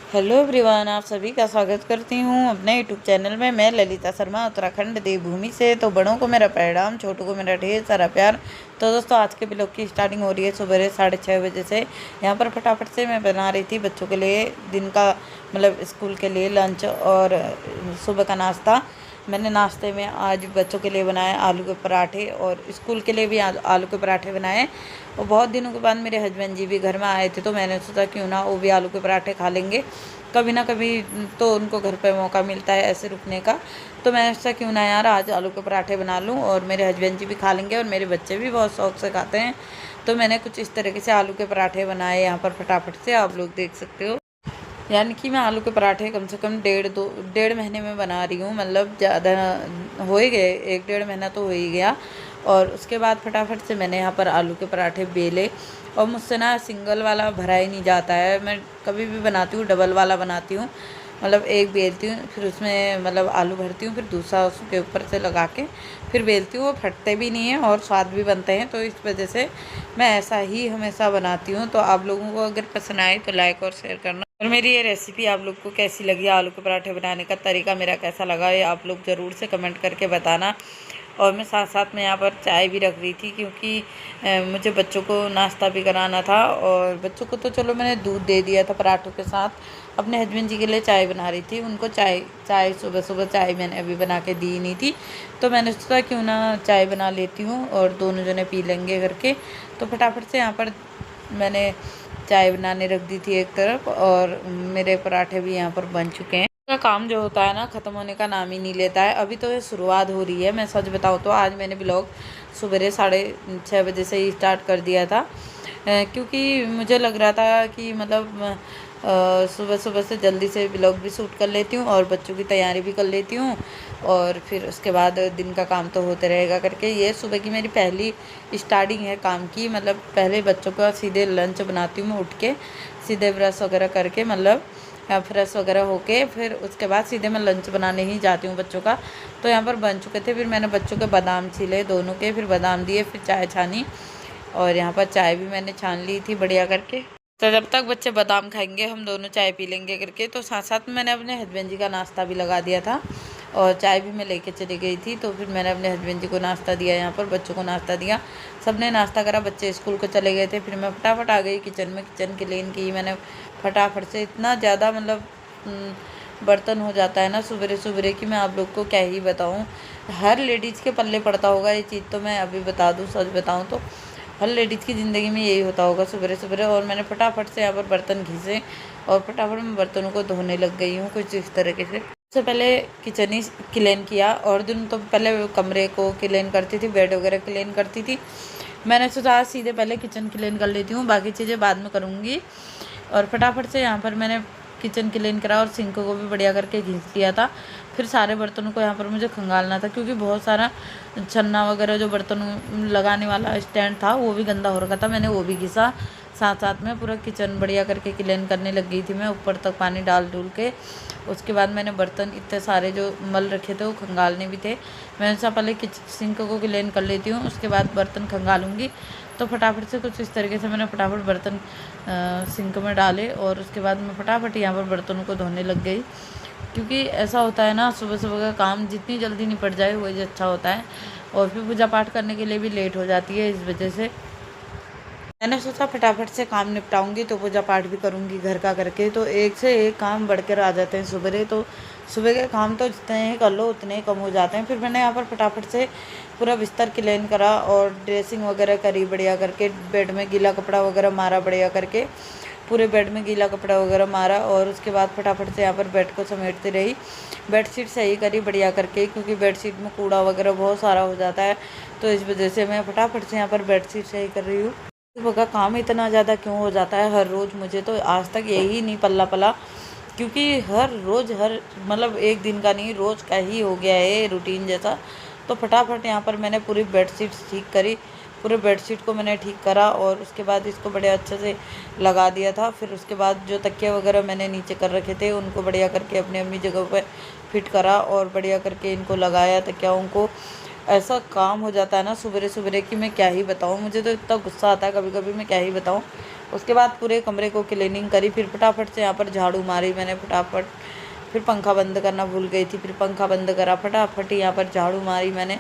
Hello everyone, आप सभी का स्वागत करती हूँ अपने यूट्यूब चैनल में। मैं ललिता शर्मा, उत्तराखंड देवभूमि से। तो बड़ों को मेरा प्रणाम, छोटों को मेरा ढेर सारा प्यार। तो दोस्तों, आज के ब्लॉग की स्टार्टिंग हो रही है सुबह 6:30 बजे से। यहाँ पर फटाफट से मैं बना रही थी बच्चों के लिए दिन का, मतलब स्कूल के लिए लंच और सुबह का नाश्ता। मैंने नाश्ते में आज बच्चों के लिए बनाए आलू के पराठे और स्कूल के लिए भी आलू के पराठे बनाए। और बहुत दिनों के बाद मेरे हस्बैंड जी भी घर में आए थे, तो मैंने सोचा क्यों ना वो भी आलू के पराठे खा लेंगे। कभी ना कभी तो उनको घर पे मौका मिलता है ऐसे रुकने का। तो मैंने सोचा क्यों ना यार आज आलू के पराठे बना लूँ, और मेरे हस्बैंड जी भी खा लेंगे और मेरे बच्चे भी बहुत शौक से खाते हैं। तो मैंने कुछ इस तरीके से आलू के पराठे बनाए यहाँ पर फटाफट से, आप लोग देख सकते हो। यानी कि मैं आलू के पराठे कम से कम डेढ़ महीने में बना रही हूँ। मतलब ज़्यादा हो ही गए, 1-1.5 महीना तो हो ही गया। और उसके बाद फटाफट से मैंने यहाँ पर आलू के पराठे बेले। और मुझसे ना सिंगल वाला भरा ही नहीं जाता है। मैं कभी भी बनाती हूँ डबल वाला बनाती हूँ। मतलब एक बेलती हूँ, फिर उसमें मतलब आलू भरती हूँ, फिर दूसरा उसके ऊपर से लगा के फिर बेलती हूँ। वो फटते भी नहीं हैं और स्वाद भी बनते हैं। तो इस वजह से मैं ऐसा ही हमेशा बनाती हूँ। तो आप लोगों को अगर पसंद आए तो लाइक और शेयर करना। और मेरी ये रेसिपी आप लोग को कैसी लगी, आलू के पराठे बनाने का तरीका मेरा कैसा लगा, ये आप लोग ज़रूर से कमेंट करके बताना। और मैं साथ साथ में यहाँ पर चाय भी रख रही थी, क्योंकि मुझे बच्चों को नाश्ता भी कराना था। और बच्चों को तो चलो मैंने दूध दे दिया था पराठों के साथ, अपने हस्बैंड जी के लिए चाय बना रही थी। उनको चाय चाय सुबह सुबह चाय मैंने अभी बना के दी नहीं थी, तो मैंने सोचा क्यों ना चाय बना लेती हूँ और दोनों जने पी लेंगे करके। तो फटाफट से यहाँ पर मैंने चाय बनाने रख दी थी एक तरफ, और मेरे पराठे भी यहाँ पर बन चुके हैं। का काम जो होता है ना, ख़त्म होने का नाम ही नहीं लेता है। अभी तो ये शुरुआत हो रही है। मैं सच बताऊँ तो आज मैंने ब्लॉग सुबह 6:30 बजे से ही स्टार्ट कर दिया था, क्योंकि मुझे लग रहा था कि मतलब सुबह सुबह से जल्दी से ब्लॉग भी शूट कर लेती हूँ और बच्चों की तैयारी भी कर लेती हूँ, और फिर उसके बाद दिन का काम तो होते रहेगा करके। ये सुबह की मेरी पहली स्टार्टिंग है काम की। मतलब पहले बच्चों का सीधे लंच बनाती हूँ मैं उठ के, सीधे ब्रश वगैरह करके, मतलब फ्रेश वगैरह होके फिर उसके बाद सीधे मैं लंच बनाने ही जाती हूँ बच्चों का। तो यहाँ पर बन चुके थे, फिर मैंने बच्चों के बादाम छीले दोनों के, फिर बादाम दिए, फिर चाय छानी। और यहाँ पर चाय भी मैंने छान ली थी बढ़िया करके। तो जब तक बच्चे बादाम खाएंगे हम दोनों चाय पी लेंगे करके। तो साथ साथ में मैंने अपने हस्बैंड जी का नाश्ता भी लगा दिया था, और चाय भी मैं लेके चली गई थी। तो फिर मैंने अपने हस्बैंड जी को नाश्ता दिया, यहाँ पर बच्चों को नाश्ता दिया। सबने नाश्ता करा, बच्चे स्कूल को चले गए थे। फिर मैं फटाफट आ गई किचन में, किचन क्लीन की मैंने फटाफट से। इतना ज़्यादा मतलब बर्तन हो जाता है ना सुबह सुबह कि मैं आप लोग को क्या ही बताऊँ। हर लेडीज़ के पल्ले पड़ता होगा ये चीज़, तो मैं अभी बता दूँ, सच बताऊँ तो हर लेडीज़ की ज़िंदगी में यही होता होगा सुबह सुबह। और मैंने फटाफट से यहाँ पर बर्तन घिसे और फटाफट मैं बर्तनों को धोने लग गई हूँ कुछ इस तरीके से। सबसे पहले किचन ही क्लीन किया, और दिन तो पहले कमरे को क्लीन करती थी, बेड वगैरह क्लीन करती थी। मैंने सोचा आज सीधे पहले किचन क्लीन कर लेती हूँ, बाकी चीज़ें बाद में करूँगी। और फटाफट से यहाँ पर मैंने किचन क्लीन करा और सिंक को भी बढ़िया करके घिस लिया था। फिर सारे बर्तनों को यहाँ पर मुझे खंगालना था, क्योंकि बहुत सारा छन्ना वगैरह जो बर्तन लगाने वाला स्टैंड था वो भी गंदा हो रखा था। मैंने वो भी घिसा। साथ साथ में पूरा किचन बढ़िया करके क्लीन करने लग गई थी मैं, ऊपर तक पानी डाल डूल के। उसके बाद मैंने बर्तन इतने सारे जो मल रखे थे वो खंगालने भी थे। मैंने सोचा पहले सिंक को क्लीन कर लेती हूँ, उसके बाद बर्तन खंगालूँगी। तो फटाफट से कुछ इस तरीके से मैंने फटाफट बर्तन सिंक में डाले, और उसके बाद मैं फटाफट यहाँ पर बर्तनों को धोने लग गई। क्योंकि ऐसा होता है ना, सुबह सुबह का काम जितनी जल्दी निपट जाए वही अच्छा होता है। और फिर पूजा पाठ करने के लिए भी लेट हो जाती है, इस वजह से मैंने सोचा फटाफट से काम निपटाऊंगी तो पूजा पाठ भी करूंगी घर का करके। तो एक से एक काम बढ़कर आ जाते हैं सुबह। तो सुबह के काम तो जितने कर लो उतने ही कम हो जाते हैं। फिर मैंने यहाँ पर फटाफट से पूरा बिस्तर क्लीन करा और ड्रेसिंग वगैरह करी बढ़िया करके। बेड में गीला कपड़ा वगैरह मारा बढ़िया करके, पूरे बेड में गीला कपड़ा वगैरह मारा। और उसके बाद फटाफट से यहाँ पर बेड को समेटती रही, बेडशीट सही करी बढ़िया करके, क्योंकि बेडशीट में कूड़ा वगैरह बहुत सारा हो जाता है। तो इस वजह से मैं फटाफट से यहाँ पर बेडशीट सही कर रही हूँ। सुबह का काम इतना ज़्यादा क्यों हो जाता है हर रोज़, मुझे तो आज तक यही नहीं पल्ला पला। क्योंकि हर रोज़ हर मतलब एक दिन का नहीं, रोज़ का ही हो गया है रूटीन जैसा। तो फटाफट यहाँ पर मैंने पूरी बेडशीट ठीक करी, पूरे बेडशीट को मैंने ठीक करा, और उसके बाद इसको बड़े अच्छे से लगा दिया था। फिर उसके बाद जो तकिया वगैरह मैंने नीचे कर रखे थे उनको बढ़िया करके अपनी अपनी जगह पर फिट करा, और बढ़िया करके इनको लगाया तकियाओं को। ऐसा काम हो जाता है ना सुबह सुबह कि मैं क्या ही बताऊँ। मुझे तो इतना गुस्सा आता है कभी कभी, मैं क्या ही बताऊँ। उसके बाद पूरे कमरे को क्लीनिंग करी, फिर फटाफट से यहाँ पर झाड़ू मारी मैंने फटाफट। फिर पंखा बंद करना भूल गई थी, फिर पंखा बंद करा, फटाफट यहाँ पर झाड़ू मारी मैंने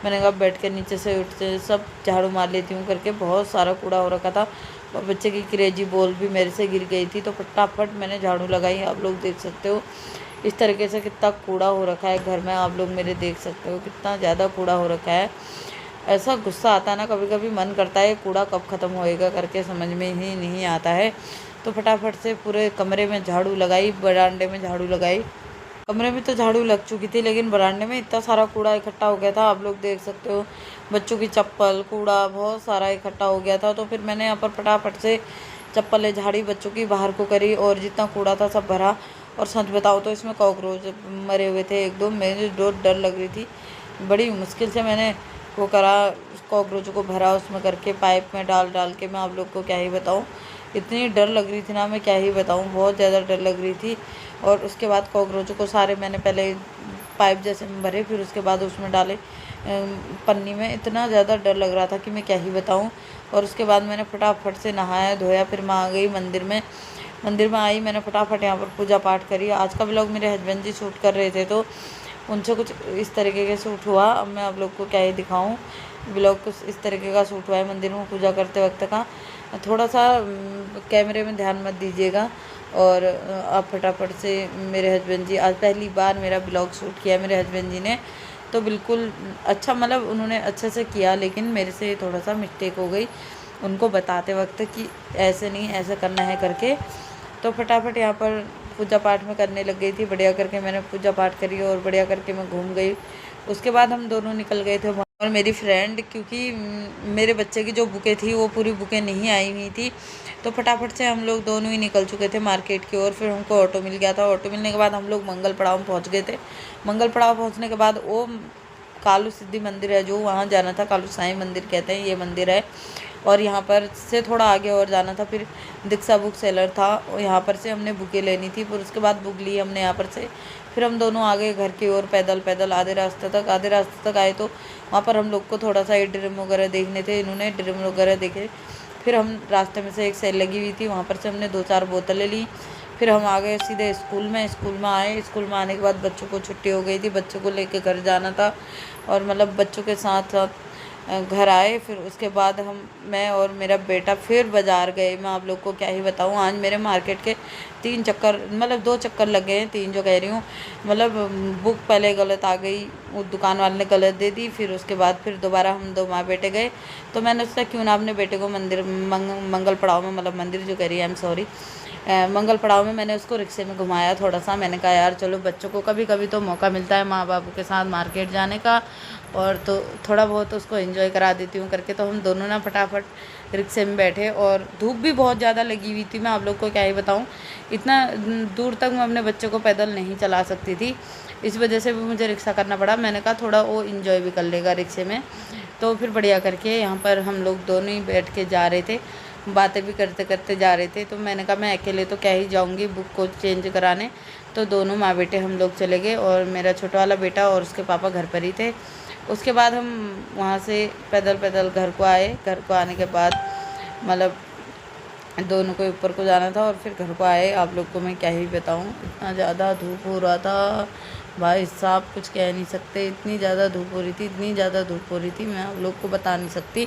कहा बेड के नीचे से उठते सब झाड़ू मार लेती हूँ करके। बहुत सारा कूड़ा हो रखा था और बच्चे की क्रेजी बॉल भी मेरे से गिर गई थी, तो फटाफट मैंने झाड़ू लगाई। आप लोग देख सकते हो इस तरीके से कितना कूड़ा हो रखा है घर में, आप लोग मेरे देख सकते हो कितना ज़्यादा कूड़ा हो रखा है। ऐसा गुस्सा आता है ना, कभी कभी मन करता है कूड़ा कब ख़त्म होएगा करके, समझ में ही नहीं आता है। तो फटाफट से पूरे कमरे में झाड़ू लगाई, बरामदे में झाड़ू लगाई। कमरे में तो झाड़ू लग चुकी थी, लेकिन बरामदे में इतना सारा कूड़ा इकट्ठा हो गया था, आप लोग देख सकते हो। बच्चों की चप्पल कूड़ा बहुत सारा इकट्ठा हो गया था। तो फिर मैंने यहाँ पर फटाफट से चप्पलें झाड़ी, बच्चों की बाहर को करी और जितना कूड़ा था सब भरा। और सच बताओ तो इसमें कॉकरोच मरे हुए थे एक दो, मुझे डर लग रही थी। बड़ी मुश्किल से मैंने वो करा, कॉकरोचों को भरा उसमें करके, पाइप में डाल डाल के। मैं आप लोग को क्या ही बताऊँ, इतनी डर लग रही थी ना, मैं क्या ही बताऊँ, बहुत ज़्यादा डर लग रही थी। और उसके बाद कॉकरोचों को सारे मैंने पहले पाइप जैसे में भरे, फिर उसके बाद उसमें डाले पन्नी में। इतना ज़्यादा डर लग रहा था कि मैं क्या ही बताऊँ। और उसके बाद मैंने फटाफट से नहाया धोया, फिर मैं आ गई मंदिर में। मंदिर में आई, मैंने फटाफट यहाँ पर पूजा पाठ करी। आज का व्लॉग मेरे हस्बैंड जी शूट कर रहे थे, तो उनसे कुछ इस तरीके के शूट हुआ। अब मैं आप लोग को क्या ही दिखाऊं, व्लॉग कुछ इस तरीके का शूट हुआ है मंदिर में पूजा करते वक्त का। थोड़ा सा कैमरे में ध्यान मत दीजिएगा। और आप फटाफट से, मेरे हस्बैंड जी आज पहली बार मेरा व्लॉग शूट किया मेरे हस्बैंड जी ने, तो बिल्कुल अच्छा, मतलब उन्होंने अच्छे से किया, लेकिन मेरे से थोड़ा सा मिस्टेक हो गई उनको बताते वक्त कि ऐसे नहीं ऐसे करना है करके। तो फटाफट यहाँ पर पूजा पाठ में करने लग गई थी। बढ़िया करके मैंने पूजा पाठ करी और बढ़िया करके मैं घूम गई। उसके बाद हम दोनों निकल गए थे और मेरी फ्रेंड, क्योंकि मेरे बच्चे की जो बुकें थी वो पूरी बुकें नहीं आई हुई थी, तो फटाफट से हम लोग दोनों ही निकल चुके थे मार्केट की ओर। फिर हमको ऑटो मिल गया था, ऑटो मिलने के बाद हम लोग मंगल पड़ाव में पहुँच गए थे। मंगल पड़ाव पहुँचने के बाद वो कालू सिद्धि मंदिर है जो वहाँ जाना था, कालू साईं मंदिर कहते हैं ये मंदिर है। और यहाँ पर से थोड़ा आगे और जाना था, फिर दीक्षा बुक सेलर था, और यहाँ पर से हमने बुकें लेनी थी। फिर उसके बाद बुक ली हमने यहाँ पर से। फिर हम दोनों आगे घर की ओर पैदल पैदल आधे रास्ते तक आए। तो वहाँ पर हम लोग को थोड़ा सा ड्रीम वगैरह देखने थे, इन्होंने ड्रीम वगैरह देखे। फिर हम रास्ते में से एक सेल लगी हुई थी, वहाँ पर से हमने 2-4 बोतलें ली। फिर हम आ गए सीधे स्कूल में आए। स्कूल में आने के बाद बच्चों को छुट्टी हो गई थी, बच्चों को लेके घर जाना था, और मतलब बच्चों के साथ साथ घर आए। फिर उसके बाद मैं और मेरा बेटा फिर बाज़ार गए। मैं आप लोग को क्या ही बताऊँ, आज मेरे मार्केट के 3 चक्कर, मतलब 2 चक्कर लग गए हैं, 3 जो कह रही हूँ। मतलब बुक पहले गलत आ गई, वो दुकान वाले ने गलत दे दी। फिर उसके बाद फिर दोबारा हम 2 माँ बेटे गए। तो मैंने सोचा क्यों ना अपने बेटे को मंदिर मंगल पड़ाव में, मतलब मंदिर जो कह रही है, आई एम सॉरी, मंगल पड़ाव में मैंने उसको रिक्शे में घुमाया थोड़ा सा। मैंने कहा यार चलो, बच्चों को कभी कभी तो मौका मिलता है माँ बाप के साथ मार्केट जाने का, और तो थोड़ा बहुत उसको एंजॉय करा देती हूँ करके। तो हम दोनों ना फटाफट रिक्शे में बैठे, और धूप भी बहुत ज़्यादा लगी हुई थी। मैं आप लोग को क्या ही बताऊँ, इतना दूर तक मैं अपने बच्चे को पैदल नहीं चला सकती थी, इस वजह से भी मुझे रिक्शा करना पड़ा। मैंने कहा थोड़ा वो इन्जॉय भी कर लेगा रिक्शे में। तो फिर बढ़िया करके यहाँ पर हम लोग दोनों ही बैठ के जा रहे थे, बातें भी करते करते जा रहे थे। तो मैंने कहा मैं अकेले तो क्या ही जाऊँगी बुक को चेंज कराने। तो दोनों माँ बेटे हम लोग चले गए, और मेरा छोटा वाला बेटा और उसके पापा घर पर ही थे। उसके बाद हम वहाँ से पैदल पैदल घर को आए। घर को आने के बाद मतलब दोनों को ऊपर को जाना था, और फिर घर को आए। आप लोग को मैं क्या ही बताऊँ, इतना ज़्यादा धूप हो रहा था भाई साहब, कुछ कह नहीं सकते। इतनी ज़्यादा धूप हो रही थी, इतनी ज़्यादा धूप हो रही थी, मैं आप लोग को बता नहीं सकती।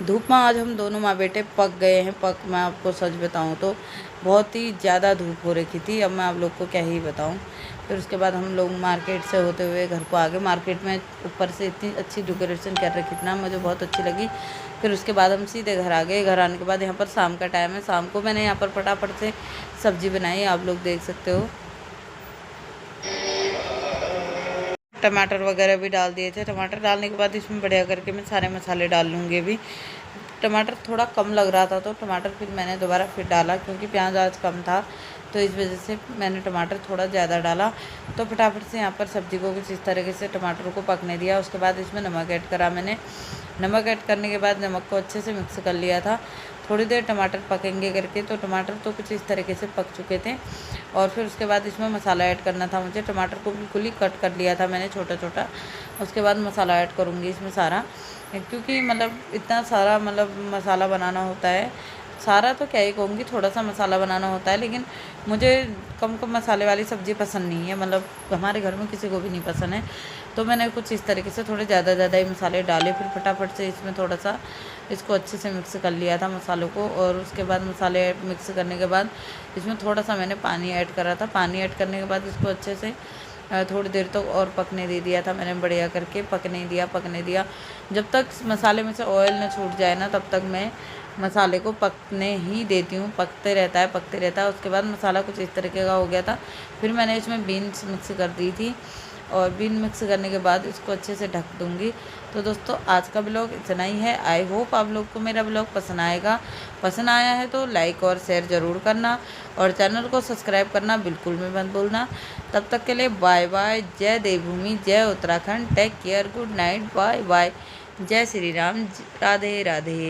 धूप में आज हम दोनों माँ बेटे पक गए हैं, मैं आपको सच बताऊँ तो बहुत ही ज़्यादा धूप हो रखी थी। अब मैं आप लोग को क्या ही बताऊँ। फिर उसके बाद हम लोग मार्केट से होते हुए घर को आ गए। मार्केट में ऊपर से इतनी अच्छी डेकोरेशन कर रखी थी ना, मुझे बहुत अच्छी लगी। फिर उसके बाद हम सीधे घर आ गए। घर आने के बाद यहाँ पर शाम का टाइम है, शाम को मैंने यहाँ पर फटाफट से सब्ज़ी बनाई, आप लोग देख सकते हो। टमाटर वगैरह भी डाल दिए थे। टमाटर डालने के बाद इसमें बढ़िया करके मैं सारे मसाले डाल लूँगी अभी। टमाटर थोड़ा कम लग रहा था, तो टमाटर फिर मैंने दोबारा फिर डाला, क्योंकि प्याज आज कम था, तो इस वजह से मैंने टमाटर थोड़ा ज़्यादा डाला। तो फटाफट से यहाँ पर सब्ज़ी को कुछ इस तरीके से टमाटर को पकने दिया। उसके बाद इसमें नमक ऐड करा मैंने। नमक ऐड करने के बाद नमक को अच्छे से मिक्स कर लिया था। थोड़ी देर टमाटर पकेंगे करके, तो टमाटर तो कुछ इस तरीके से पक चुके थे। और फिर उसके बाद इसमें मसाला ऐड करना था मुझे। टमाटर को बिल्कुल ही कट कर लिया था मैंने छोटा छोटा। उसके बाद मसाला ऐड करूँगी इसमें सारा, क्योंकि मतलब इतना सारा मतलब मसाला बनाना होता है, सारा तो क्या ही कहूँगी, थोड़ा सा मसाला बनाना होता है, लेकिन मुझे कम मसाले वाली सब्ज़ी पसंद नहीं है, मतलब हमारे घर में किसी को भी नहीं पसंद है। तो मैंने कुछ इस तरीके से थोड़े ज़्यादा ही मसाले डाले, फिर फटाफट से इसमें थोड़ा सा इसको अच्छे से मिक्स कर लिया था मसालों को। और उसके बाद मसाले मिक्स करने के बाद इसमें थोड़ा सा मैंने पानी ऐड करा था। पानी ऐड करने के बाद इसको अच्छे से थोड़ी देर तक तो और पकने दे दिया था मैंने, बढ़िया करके पकने दिया। जब तक मसाले में से ऑयल न छूट जाए ना, तब तक मैं मसाले को पकने ही देती हूँ। पकते रहता है। उसके बाद मसाला कुछ इस तरीके का हो गया था। फिर मैंने इसमें बीन्स मिक्स कर दी थी, और बीन मिक्स करने के बाद इसको अच्छे से ढक दूँगी। तो दोस्तों आज का ब्लॉग इतना ही है। आई होप आप लोग को मेरा ब्लॉग पसंद आया है तो लाइक और शेयर ज़रूर करना, और चैनल को सब्सक्राइब करना बिल्कुल भी मत भूलना। तब तक के लिए बाय बाय। जय देवभूमि, जय Uttarakhand. Take care, good night, bye bye. जय श्री राम, राधे राधे।